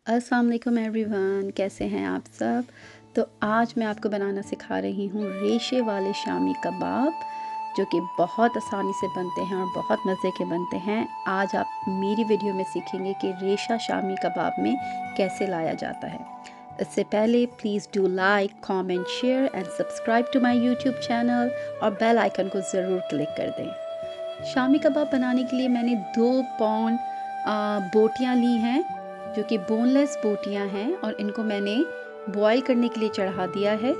अस्सलाम वालेकुम एवरीवन, कैसे हैं आप सब। तो आज मैं आपको बनाना सिखा रही हूँ रेशे वाले शामी कबाब, जो कि बहुत आसानी से बनते हैं और बहुत मज़े के बनते हैं। आज आप मेरी वीडियो में सीखेंगे कि रेशा शामी कबाब में कैसे लाया जाता है। इससे पहले please do like, comment, share and subscribe to my YouTube channel और बेल आइकन को ज़रूर क्लिक कर दें। शामी कबाब बनाने के लिए मैंने 2 पाउंड बोटियाँ ली हैं, जो कि बोनलेस बोटियाँ हैं, और इनको मैंने बॉईल करने के लिए चढ़ा दिया है।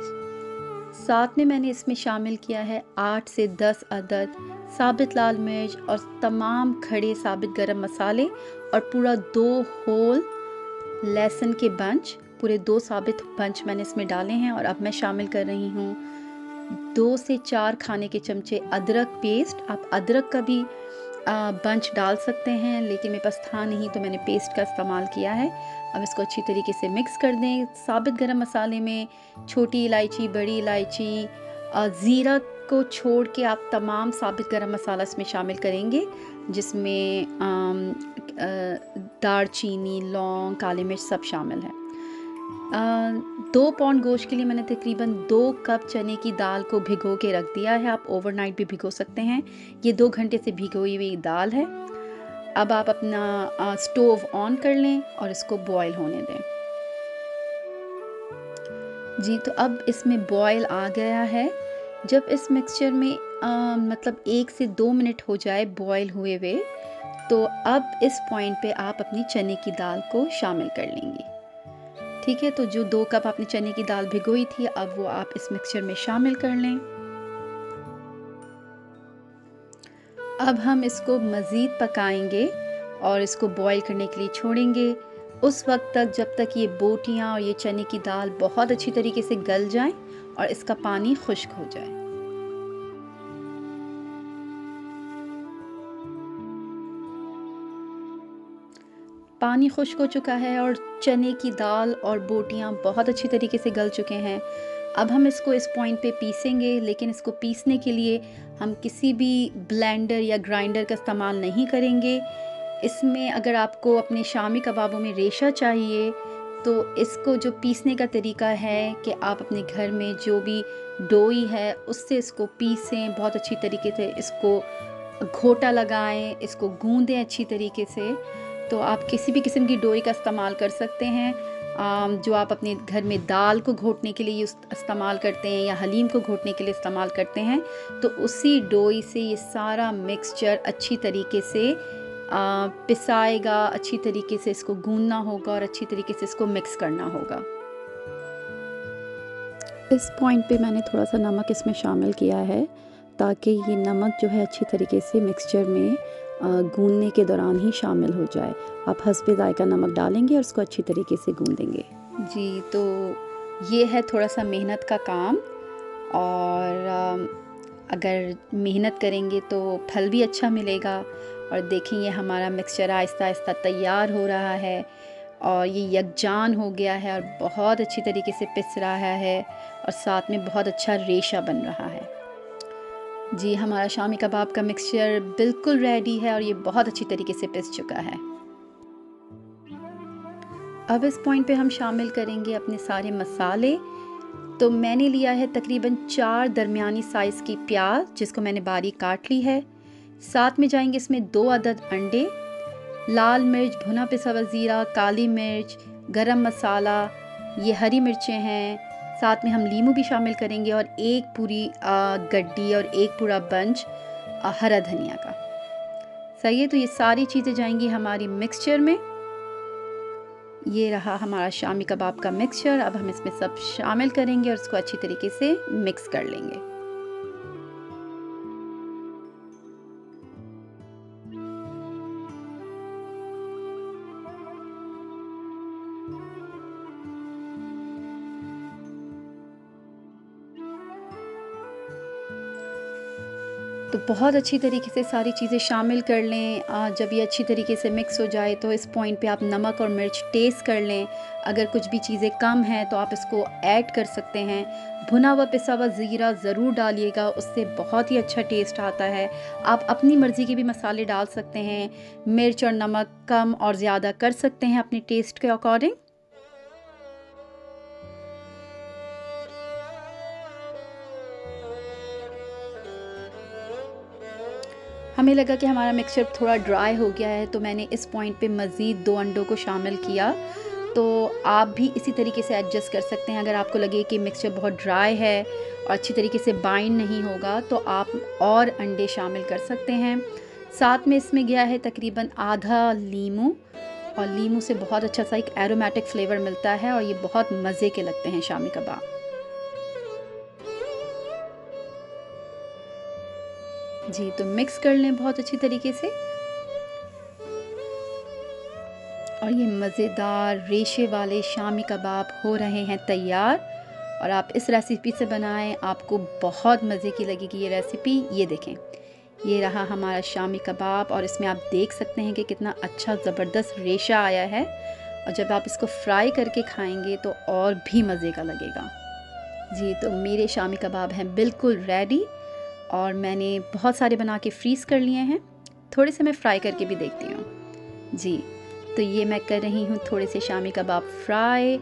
साथ में मैंने इसमें शामिल किया है 8 से 10 अदद साबित लाल मिर्च और तमाम खड़े साबित गरम मसाले, और पूरा 2 होल लहसुन के बंच, पूरे 2 साबित बंच मैंने इसमें डाले हैं। और अब मैं शामिल कर रही हूँ 2 से 4 खाने के चमचे अदरक पेस्ट। आप अदरक का भी बंच डाल सकते हैं, लेकिन मेरे पास था नहीं तो मैंने पेस्ट का इस्तेमाल किया है। अब इसको अच्छी तरीके से मिक्स कर दें। साबित गरम मसाले में छोटी इलायची, बड़ी इलायची, ज़ीरा को छोड़ के आप तमाम साबित गरम मसाला इसमें शामिल करेंगे, जिसमें दालचीनी, लौंग, काली मिर्च सब शामिल है। 2 पाउंड गोश्त के लिए मैंने तकरीबन 2 कप चने की दाल को भिगो के रख दिया है। आप ओवरनाइट भी भिगो सकते हैं। ये 2 घंटे से भिगोई हुई दाल है। अब आप अपना स्टोव ऑन कर लें और इसको बॉईल होने दें। जी, तो अब इसमें बॉईल आ गया है। जब इस मिक्सचर में मतलब 1 से 2 मिनट हो जाए बॉईल हुए हुए, तो अब इस पॉइंट पे आप अपनी चने की दाल को शामिल कर लेंगी। ठीक है, तो जो 2 कप आपने चने की दाल भिगोई थी, अब वो आप इस मिक्सचर में शामिल कर लें। अब हम इसको मज़ीद पकाएंगे और इसको बॉईल करने के लिए छोड़ेंगे उस वक्त तक जब तक ये बोटियाँ और ये चने की दाल बहुत अच्छी तरीके से गल जाएं और इसका पानी खुश्क हो जाए। पानी खुश्क हो चुका है और चने की दाल और बोटियाँ बहुत अच्छी तरीके से गल चुके हैं। अब हम इसको इस पॉइंट पे पीसेंगे, लेकिन इसको पीसने के लिए हम किसी भी ब्लेंडर या ग्राइंडर का इस्तेमाल नहीं करेंगे। इसमें अगर आपको अपने शामी कबाबों में रेशा चाहिए, तो इसको जो पीसने का तरीका है कि आप अपने घर में जो भी डोई है उससे इसको पीसें, बहुत अच्छी तरीके से इसको घोटा लगाएं, इसको गूंदें अच्छी तरीके से। तो आप किसी भी किस्म की डोई का इस्तेमाल कर सकते हैं, जो आप अपने घर में दाल को घोटने के लिए इस्तेमाल करते हैं या हलीम को घोटने के लिए इस्तेमाल करते हैं। तो उसी डोई से ये सारा मिक्सचर अच्छी तरीके से पिसाएगा, अच्छी तरीके से इसको गूंदना होगा और अच्छी तरीके से इसको मिक्स करना होगा। इस पॉइंट पे मैंने थोड़ा सा नमक इसमें शामिल किया है, ताकि ये नमक जो है अच्छी तरीके से मिक्सचर में गूंदने के दौरान ही शामिल हो जाए। आप हस्बे ज़ायका नमक डालेंगे और इसको अच्छी तरीके से गूंदेंगे। जी, तो ये है थोड़ा सा मेहनत का काम, और अगर मेहनत करेंगे तो फल भी अच्छा मिलेगा। और देखें, ये हमारा मिक्सचर आहिस्ता आहिस्ता तैयार हो रहा है और ये यकजान हो गया है और बहुत अच्छी तरीके से पिस रहा है और साथ में बहुत अच्छा रेशा बन रहा है। जी, हमारा शामी कबाब का मिक्सचर बिल्कुल रेडी है और ये बहुत अच्छी तरीके से पिस चुका है। अब इस पॉइंट पे हम शामिल करेंगे अपने सारे मसाले। तो मैंने लिया है तकरीबन 4 दरमियानी साइज़ की प्याज, जिसको मैंने बारीक काट ली है। साथ में जाएंगे इसमें 2 अदद अंडे, लाल मिर्च, भुना पिसा हुआ ज़ीरा, काली मिर्च, गरम मसाला, ये हरी मिर्चें हैं। साथ में हम लीमू भी शामिल करेंगे और एक पूरी गड्डी और एक पूरा बंच हरा धनिया का। सही है, तो ये सारी चीज़ें जाएंगी हमारी मिक्सचर में। ये रहा हमारा शामी कबाब का मिक्सचर। अब हम इसमें सब शामिल करेंगे और इसको अच्छी तरीके से मिक्स कर लेंगे। तो बहुत अच्छी तरीके से सारी चीज़ें शामिल कर लें। जब ये अच्छी तरीके से मिक्स हो जाए तो इस पॉइंट पे आप नमक और मिर्च टेस्ट कर लें। अगर कुछ भी चीज़ें कम हैं तो आप इसको ऐड कर सकते हैं। भुना हुआ पिसा हुआ ज़ीरा ज़रूर डालिएगा, उससे बहुत ही अच्छा टेस्ट आता है। आप अपनी मर्ज़ी के भी मसाले डाल सकते हैं, मिर्च और नमक कम और ज़्यादा कर सकते हैं अपने टेस्ट के अकॉर्डिंग। हमें लगा कि हमारा मिक्सचर थोड़ा ड्राई हो गया है, तो मैंने इस पॉइंट पे मज़ीद 2 अंडों को शामिल किया। तो आप भी इसी तरीके से एडजस्ट कर सकते हैं। अगर आपको लगे कि मिक्सचर बहुत ड्राई है और अच्छी तरीके से बाइंड नहीं होगा तो आप और अंडे शामिल कर सकते हैं। साथ में इसमें गया है तकरीबन आधा लीमू, और लीमू से बहुत अच्छा सा एक एरोमेटिक फ्लेवर मिलता है और ये बहुत मज़े के लगते हैं शामी कबाब। जी, तो मिक्स कर लें बहुत अच्छी तरीके से, और ये मज़ेदार रेशे वाले शामी कबाब हो रहे हैं तैयार। और आप इस रेसिपी से बनाएं, आपको बहुत मज़े की लगेगी ये रेसिपी। ये देखें, ये रहा हमारा शामी कबाब, और इसमें आप देख सकते हैं कि कितना अच्छा ज़बरदस्त रेशा आया है। और जब आप इसको फ्राई करके खाएंगे तो और भी मज़े का लगेगा। जी, तो मेरे शामी कबाब हैं बिल्कुल रेडी, और मैंने बहुत सारे बना के फ्रीज़ कर लिए हैं। थोड़े से मैं फ्राई करके भी देखती हूँ। जी, तो ये मैं कर रही हूँ थोड़े से शामी कबाब फ्राई,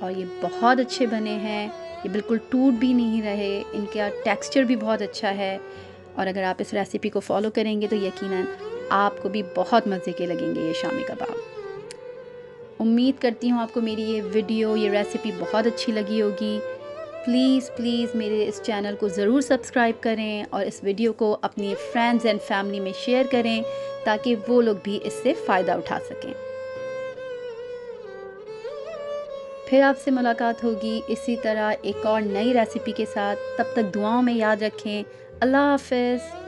और ये बहुत अच्छे बने हैं। ये बिल्कुल टूट भी नहीं रहे, इनका टेक्सचर भी बहुत अच्छा है। और अगर आप इस रेसिपी को फॉलो करेंगे तो यकीनन आपको भी बहुत मज़े के लगेंगे ये शामी कबाब। उम्मीद करती हूँ आपको मेरी ये वीडियो, ये रेसिपी बहुत अच्छी लगी होगी। प्लीज़ प्लीज़ मेरे इस चैनल को ज़रूर सब्सक्राइब करें और इस वीडियो को अपनी फ्रेंड्स एंड फैमिली में शेयर करें, ताकि वो लोग भी इससे फ़ायदा उठा सकें। फिर आपसे मुलाकात होगी इसी तरह एक और नई रेसिपी के साथ। तब तक दुआओं में याद रखें। अल्लाह हाफ़िज़।